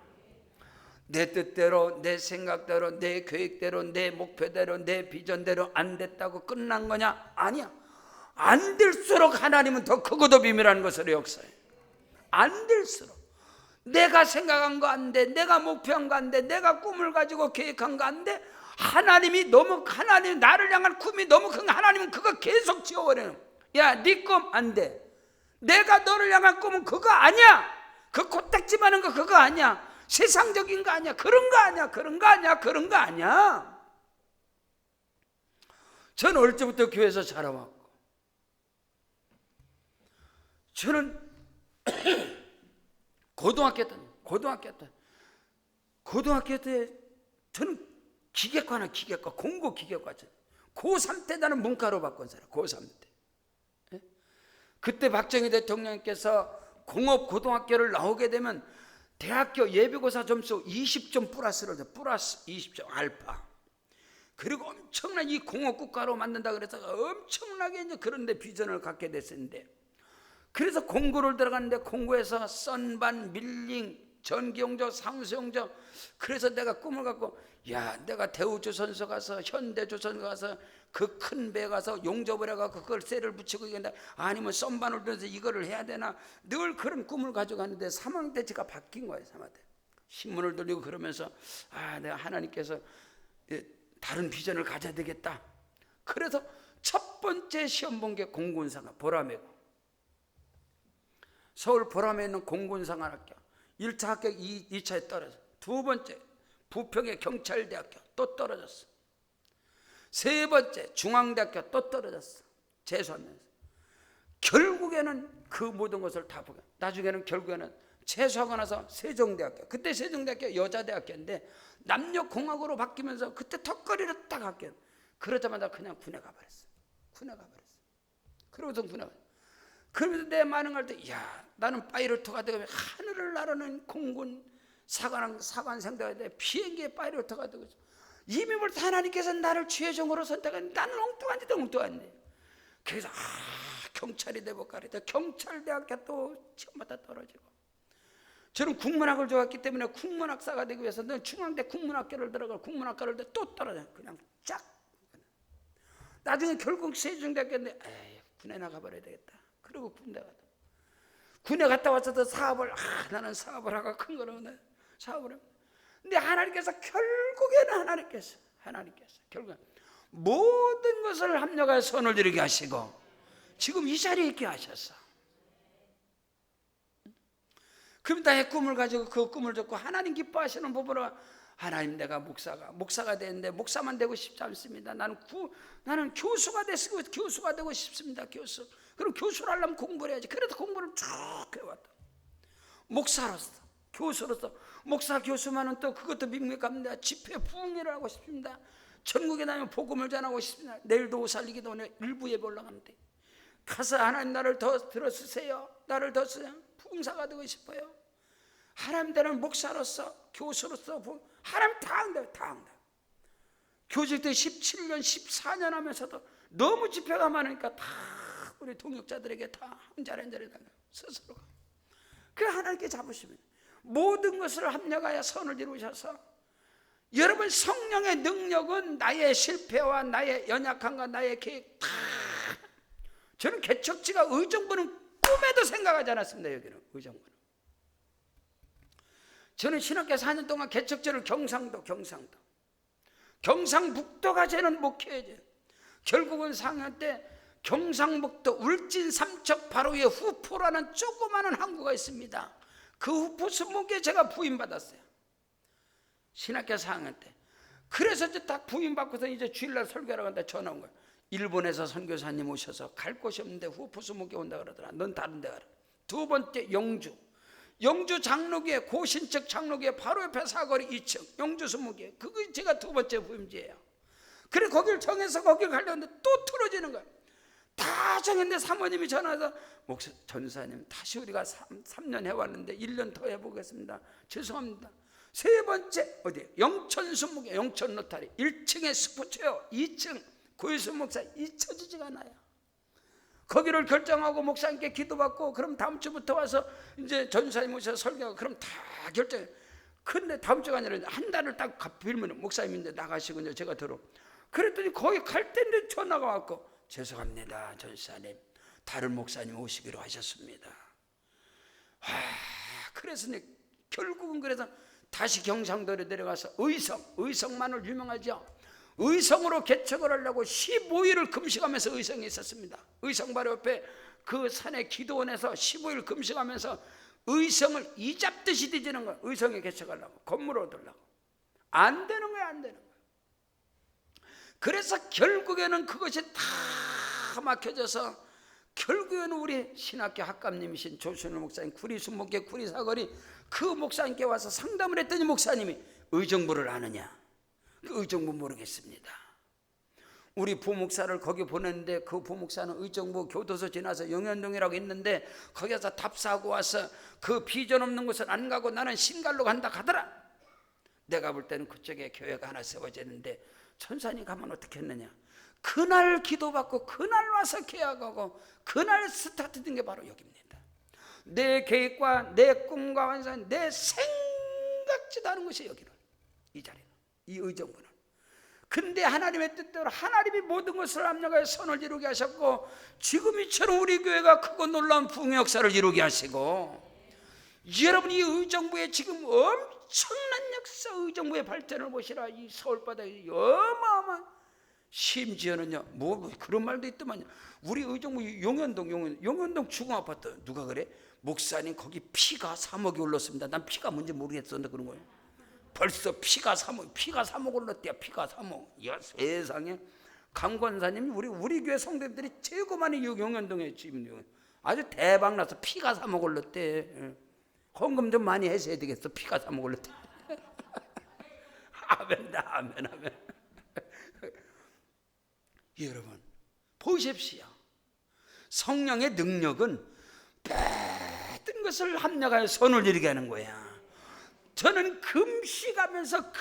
내 뜻대로, 내 생각대로, 내 계획대로, 내 목표대로, 내 비전대로 안 됐다고 끝난 거냐? 아니야. 안 될수록 하나님은 더 크고 더 비밀한 것으로 역사해. 안 될수록 내가 생각한 거 안 돼, 내가 목표한 거 안 돼, 내가 꿈을 가지고 계획한 거 안 돼. 하나님 나를 향한 꿈이 너무 큰 하나님은 그거 계속 지워버려요. 야, 네 꿈 안 돼. 내가 너를 향한 꿈은 그거 아니야. 그 코딱지 많은 거 그거 아니야. 세상적인 거 아니야. 그런 거 아니야. 저는 어릴 때부터 교회에서 자라왔고, 저는 고등학교 때 저는 기계과, 공고 기계과. 고3 때 나는 문과로 바꾼 사람. 고3 때. 그때 박정희 대통령께서 공업고등학교를 나오게 되면 대학교 예비고사 점수 20점 플러스 20점 알파. 그리고 엄청난 이 공업국가로 만든다 그래서 엄청나게 이제 그런데 비전을 갖게 됐었는데, 그래서 공고를 들어갔는데 공고에서 썬반, 밀링, 전기용접, 상수용접, 그래서 내가 꿈을 갖고, 야, 내가 대우조선소 가서 현대조선소 가서 그 큰 배 가서 용접을 해가지고 그걸 쇠를 붙이고 이건데, 아니면 썬반을 들어서 이거를 해야 되나, 늘 그런 꿈을 가지고 갔는데 3학년 때 제가 바뀐 거예요. 3학년 때 신문을 돌리고 그러면서, 아, 내가 하나님께서 다른 비전을 가져야 되겠다. 그래서 첫 번째 시험 본 게 공군상하 보람이고, 서울 보람에 있는 공군상하학교 1차 합격 2차에 떨어져. 두 번째 부평의 경찰대학교 또 떨어졌어. 세 번째 중앙대학교 또 떨어졌어. 재수하면서 결국에는 그 모든 것을 다 보게, 나중에는 결국에는 재수하고 나서 세종대학교, 그때 세종대학교 여자대학교인데 남녀공학으로 바뀌면서 그때 턱걸이를 딱 할게요. 그러자마자 그냥 군에 가버렸어. 군에 가버렸어. 그러고서 군에 가버렸어. 그러면서 내 많은 걸 때, 야, 나는 파이로트가 되고 하늘을 나르는 공군 사관생 되어야 돼. 비행기에 파이로트가 되고, 이미 뭘 하나님께서 나를 주의종으로 선택했는데 나는 엉뚱한 짓도 엉뚱한 데. 그래서 경찰이 돼볼까 그랬다. 경찰대학교 또 시험마다 떨어지고. 저는 국문학을 좋아했기 때문에 국문학사가 되기 위해서 중앙대 국문학교를 들어가 국문학과를 또 떨어져. 그냥 쫙. 나중에 결국 세종대학교인데, 에이, 군에 나가버려야 되겠다. 그리고 군에 갔다 와서도 사업을, 나는 사업을 하고 큰 거는 사업을 해. 근데 하나님께서 결국에는 결국엔 모든 것을 합력하여 선을 이루게 하시고 지금 이 자리에 있게 하셨어. 그럼 나의 꿈을 가지고 그 꿈을 줬고, 하나님 기뻐하시는 부분으로, 하나님, 내가 목사가 되는데 목사만 되고 싶지 않습니다. 나는 교수가 되고 싶습니다. 교수. 그럼 교수를 하려면 공부를 해야지. 그래도 공부를 쭉 해왔다. 목사로서, 교수로서, 목사 교수만은 또 그것도 밋밋합니다. 집회 부흥회를 하고 싶습니다. 전국에 다니면 복음을 전하고 싶습니다. 내일도 오살리기도 오늘 일부 예배 올라가는데 가서, 하나님 나를 더 들어주세요. 나를 더 쓰세요. 부흥사가 되고 싶어요. 하나님, 나는 목사로서, 교수로서 하나님 다 한다. 교직 때 17년 14년 하면서도 너무 집회가 많으니까 다 우리 동역자들에게 다 한 자리 달라요. 스스로가. 그 하나님께 잡으시면 모든 것을 합력하여 선을 이루셔서, 여러분, 성령의 능력은 나의 실패와 나의 연약함과 나의 계획 다, 저는 개척지가 의정부는 꿈에도 생각하지 않았습니다. 여기는 의정부는. 저는 신학교 4년 동안 개척지를 경상북도가 저는 목회지. 결국은 4학년 때 경상북도 울진 삼척 바로 위에 후포라는 조그마한 항구가 있습니다. 그 후포 스무개 제가 부임받았어요. 신학교 4학년 때. 그래서 이제 딱 부임받고서 이제 주일날 설교하러 간다 전화 온 거야. 일본에서 선교사님 오셔서 갈 곳이 없는데 후포 스무개 온다 그러더라. 넌 다른 데 가라. 두 번째 영주 장로교회, 고신척 장로교회 바로 옆에 사거리 2층 영주 스무개. 그게 제가 두 번째 부임지예요. 그래 거길 정해서 거길 가려는데 또 틀어지는 거야. 다 정했는데 사모님이 전화해서, 목사 전사님, 다시 우리가 3년 해왔는데 1년 더 해보겠습니다. 죄송합니다. 세 번째 어디? 영천 스무개, 영천 로타리 1층에 스포츠요, 2층 고유수 목사 잊혀지지가 않아요. 거기를 결정하고 목사님께 기도받고, 그럼 다음 주부터 와서 이제 전사님 오셔서 설교하고, 그럼 다 결정해. 근데 다음 주가 아니라 한 달을 딱 빌면 목사님인데 나가시고 이제 제가 들어. 그랬더니 거기 갈 때인데 전화가 왔고, 죄송합니다 전사님, 다른 목사님 오시기로 하셨습니다. 그래서 결국은 그래서 다시 경상도로 내려가서 의성만을 유명하죠. 의성으로 개척을 하려고 15일을 금식하면서 의성에 있었습니다. 의성 바로 옆에 그 산의 기도원에서 15일 금식하면서 의성을 이잡듯이 뒤지는 거야. 의성에 개척하려고, 건물 얻으려고. 안 되는 거야, 안 되는 거야. 그래서 결국에는 그것이 다 막혀져서, 결국에는 우리 신학교 학감님이신 조순일 목사님, 구리순목회 구리사거리 그 목사님께 와서 상담을 했더니 목사님이, 의정부를 아느냐? 그 의정부 모르겠습니다. 우리 부목사를 거기 보냈는데 그 부목사는 의정부 교도소 지나서 영현동이라고 있는데 거기서 답사하고 와서 그 비전 없는 곳은 안 가고 나는 신갈로 간다 하더라. 내가 볼 때는 그쪽에 교회가 하나 세워지는데 천사님 가면 어떻게 했느냐? 그날 기도받고 그날 와서 계약하고 그날 스타트 된 게 바로 여기입니다. 내 계획과 내 꿈과 완성, 내 생각지도 않은 것이 여기는, 이 자리는, 이 의정부는. 근데 하나님의 뜻대로 하나님이 모든 것을 합력하여 선을 이루게 하셨고, 지금 이처럼 우리 교회가 크고 놀라운 부흥의 역사를 이루게 하시고, 여러분 이 의정부에 지금 엄청난 역사, 의정부의 발전을 보시라. 이 서울바다에 어마어마한, 심지어는요 뭐 그런 말도 있더만요. 우리 의정부 용현동 주공아파트 누가 그래? 목사님 거기 피가 3억이 올랐습니다. 난 피가 뭔지 모르겠었는데 그런 거예요. 벌써 피가 3억 올랐대요. 피가 3억. 야 세상에. 강권사님이 우리 교회 성도들이 최고 많이 용현동에 지금 아주 대박 나서 피가 3억 올랐대. 헌금 좀 많이 하셔야 되겠어. 피가 3억 올랐대. 아멘. 여러분 보십시오. 성령의 능력은 모든 것을 합력하여 선을 이루게 하는 거야. 저는 금식하면서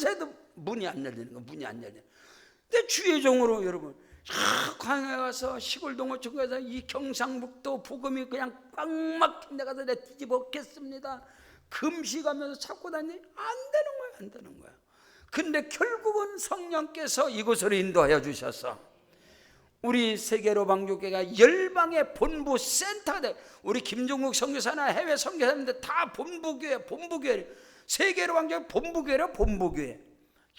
해도 문이 안 열리는 거, 문이 안 열려. 근데 주의 종으로 여러분 광야에 가서 시골 동어촌 가서 이 경상북도 복음이 그냥 꽉 막힌 데 가서 내가 뒤집어겠습니다. 금식하면서 찾고 다니 안 되는 거야. 근데 결국은 성령께서 이곳으로 인도하여 주셔서 우리 세계로 방교회가 열방의 본부 센터가 돼. 우리 김종국 선교사나 해외 선교사님들 다 본부교회. 세계로 방교회 본부교회.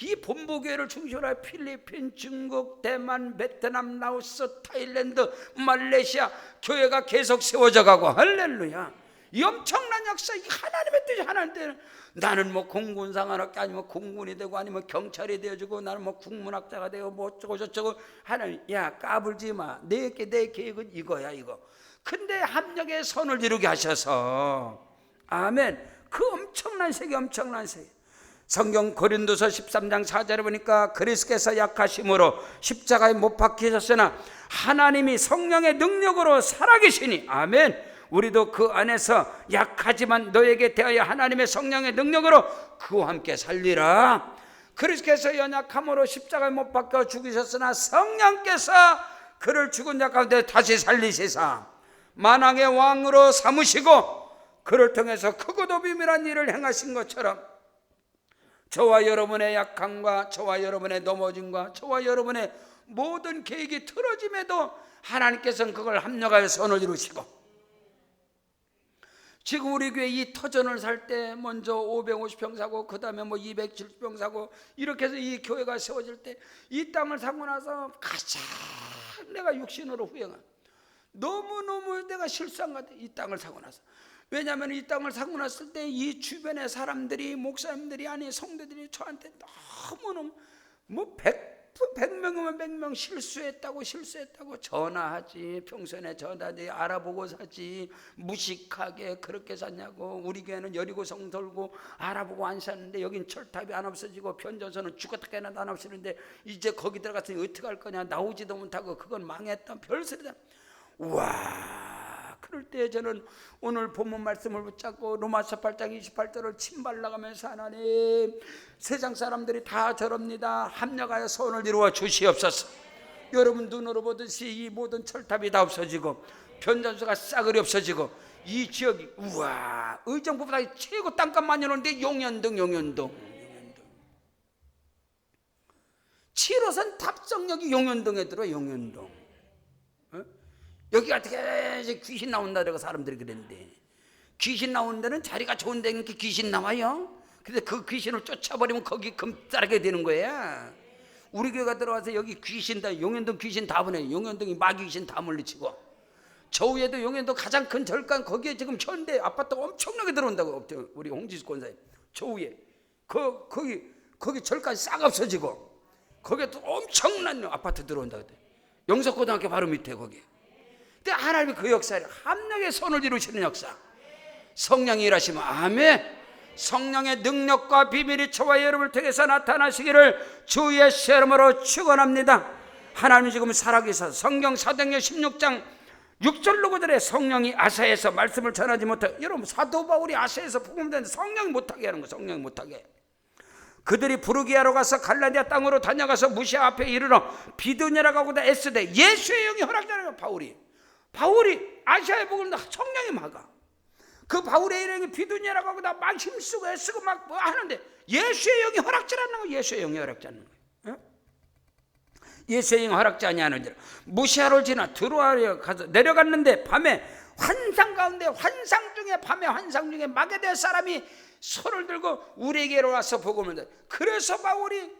이 본부교회를 중심으로 해 필리핀, 중국, 대만, 베트남, 라오스, 타일랜드, 말레이시아 교회가 계속 세워져 가고, 할렐루야. 이 엄청난 역사, 이 하나님의 뜻이 하나님 뜻. 나는 뭐 공군상관학교 아니면 공군이 되고 아니면 경찰이 되어주고 나는 뭐 국문학자가 되고 뭐 어쩌고 저쩌고. 하나님, 야 까불지 마. 내 계획은 이거야 이거. 근데 합력의 선을 이루게 하셔서, 아멘. 그 엄청난 세계. 성경 고린도서 13장 4절에 보니까 그리스도께서 약하심으로 십자가에 못 박히셨으나 하나님이 성령의 능력으로 살아계시니, 아멘. 우리도 그 안에서 약하지만 너에게 대하여 하나님의 성령의 능력으로 그와 함께 살리라. 그리스도께서 연약함으로 십자가에 못 박혀 죽으셨으나 성령께서 그를 죽은 자 가운데 다시 살리시사 만왕의 왕으로 삼으시고 그를 통해서 크고도 비밀한 일을 행하신 것처럼 저와 여러분의 약함과 저와 여러분의 넘어짐과 저와 여러분의 모든 계획이 틀어짐에도 하나님께서는 그걸 합력하여 선을 이루시고, 지금 우리 교회 이 터전을 살 때 먼저 550평 사고 그 다음에 뭐 270평 사고 이렇게 해서 이 교회가 세워질 때 이 땅을 사고 나서 가장 내가 육신으로 후회한, 너무너무 내가 실수한 것 같아. 이 땅을 사고 나서. 왜냐하면 이 땅을 사고 났을 때 이 주변의 사람들이, 목사님들이 아니 성도들이 저한테 너무너무 뭐 100명이면 100명 실수했다고 전화하지. 평소에 전화하지. 알아보고 사지. 무식하게 그렇게 샀냐고. 우리 교회는 여리고성 돌고 알아보고 안 사는데 여긴 철탑이 안 없어지고 변전소는 죽었다 깨어나도 안 없어지는데 이제 거기 들어갔으니 어떻게 할 거냐. 나오지도 못하고 그건 망했다. 별소리다. 우와. 그럴 때 저는 오늘 본문 말씀을 붙잡고 로마서 8장 28절을 침발라가면서, 하나님 세상 사람들이 다 저럽니다. 합력하여 선을 이루어 주시옵소서. 여러분 눈으로 보듯이 이 모든 철탑이 다 없어지고 변전소가 싸그리 없어지고 이 지역이, 우와, 의정부보다 최고 땅값 많이 오는데 용현동 7호선 탑승역이 용현동에 들어. 용현동 여기 어떻게 귀신 나온다고 사람들이 그랬는데, 귀신 나오는 데는 자리가 좋은 데는 귀신 나와요. 근데 그 귀신을 쫓아버리면 거기 금싸라게 되는 거야. 우리 교회가 들어와서 여기 귀신 다, 용현동 귀신 다 보내. 용현동이 마귀 귀신 다 물리치고, 저 위에도 용현동 가장 큰 절간, 거기에 지금 현대 아파트가 엄청나게 들어온다고. 우리 홍지수 권사님 저 위에 거기 절간 싹 없어지고 거기에 또 엄청난 아파트 들어온다고. 영석고등학교 바로 밑에 거기. 근데 하나님이 그 역사를 합력의 선을 이루시는 역사, 성령이 일하시면, 아멘. 성령의 능력과 비밀이 저와 여러분을 통해서 나타나시기를 주 예수의 이름으로 축원합니다. 하나님 지금 살아계셔서 성경 사도행전 16장 6절로 9절에 성령이 아사에서 말씀을 전하지 못하게, 여러분 사도 바울이 아사에서 복음을 전하는데 성령이 못하게 하는 거예요. 성령이 못하게. 그들이 부르기아로 가서 갈라디아 땅으로 다녀가서 무시아 앞에 이르러 비두니아라고 하고다 애쓰되 예수의 영이 허락자라고. 바울이 아시아의 복음을 성령이 막아. 그 바울의 일행이 비두니아라고 하고 다 막 힘쓰고 애쓰고 막 뭐 하는데 예수의 영이 허락자라는 거예요. 예수의 영이 허락자는 거예요. 예수의 영이 허락자 아니하는지라. 무시아를 지나 드로아에 가서 내려갔는데 밤에 환상 가운데 환상 중에 밤에 환상 중에 마게도냐 사람이 손을 들고 우리에게로 와서 복음을 전해. 그래서 바울이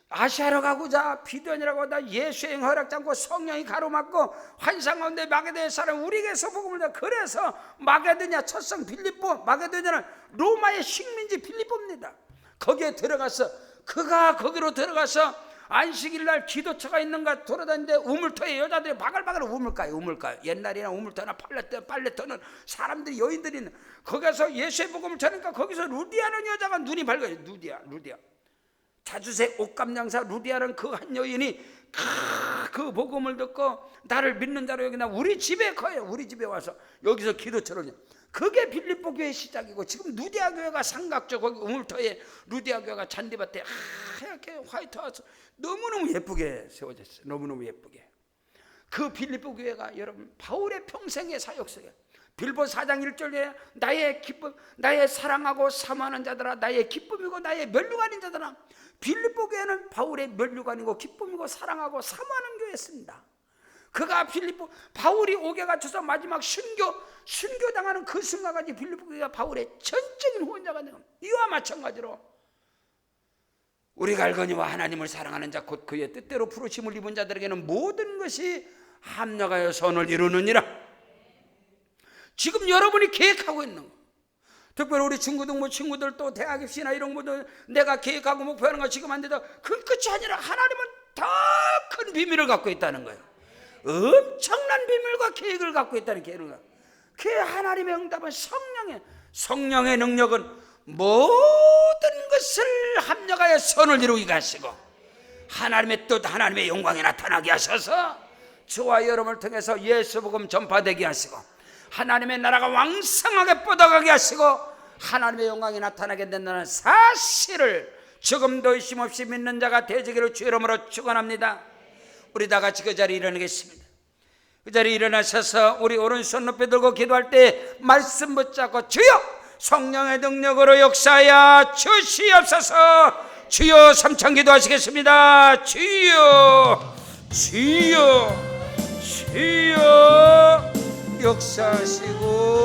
아시아로 가고자 비두니아라고 하다 예수의 영 허락자 않고 성령이 가로막고 환상 가운데 마게도냐 사람 우리에게서 복음을 전해. 그래서 마게도냐 첫성 빌립보, 마게도냐는 로마의 식민지 빌립보입니다. 거기에 들어가서 그가 거기로 들어가서 안식일 날 기도처가 있는가 돌아다니는데 우물터에 여자들이 바글바글 우물가요. 옛날이나 우물터나 빨래터는 사람들이 여인들이 있는 거기서 예수의 복음을 전하니까 거기서 루디아는 여자가 눈이 밝아요. 루디아 자주색 옷감장사 루디아는 그 한 여인이 그 복음을 듣고 나를 믿는 자로 여기나 우리 집에 거예요. 우리 집에 와서 여기서 기도처를. 그게 빌립보 교회 시작이고 지금 루디아 교회가 삼각조 거기 우물터에 루디아 교회가 잔디밭에 하얗게 화이트하우스 너무너무 예쁘게 세워졌어요. 너무너무 예쁘게. 그 빌립보 교회가 여러분 바울의 평생의 사역 속에 빌보 4장 1절에 나의 기쁨, 나의 사랑하고 사모하는 자들아, 나의 기쁨이고 나의 면류관인 자들아. 빌립보 교회는 바울의 면류관이고 기쁨이고 사랑하고 사모하는 교회였습니다. 그가 바울이 옥에 갇혀서 마지막 순교당하는 그 순간까지 빌립보 교회가 바울의 전적인 후원자가 되는 겁니다. 이와 마찬가지로 우리가 알거니와 하나님을 사랑하는 자 곧 그의 뜻대로 부르심을 입은 자들에게는 모든 것이 합력하여 선을 이루느니라. 지금 여러분이 계획하고 있는 거, 특별히 우리 중고등부 친구들 또 대학 입시나 이런 것들 내가 계획하고 목표하는 거 지금 안 되다. 그 끝이 아니라 하나님은 더 큰 비밀을 갖고 있다는 거예요. 엄청난 비밀과 계획을 갖고 있다는 계획을. 그 하나님의 응답은 성령의 능력은 모든 것을 합력하여 선을 이루게 하시고 하나님의 뜻 하나님의 영광이 나타나게 하셔서 저와 여러분을 통해서 예수 복음 전파되게 하시고 하나님의 나라가 왕성하게 뻗어가게 하시고 하나님의 영광이 나타나게 된다는 사실을 조금도 의심 없이 믿는 자가 되시기를 주의 이름으로 축원합니다. 우리 다 같이 그 자리에 일어나겠습니다. 그 자리에 일어나셔서 우리 오른손 높이 들고 기도할 때 말씀 붙잡고 주여 성령의 능력으로 역사하여 주시옵소서. 주여 3천 기도하시겠습니다. 주여 역사하시고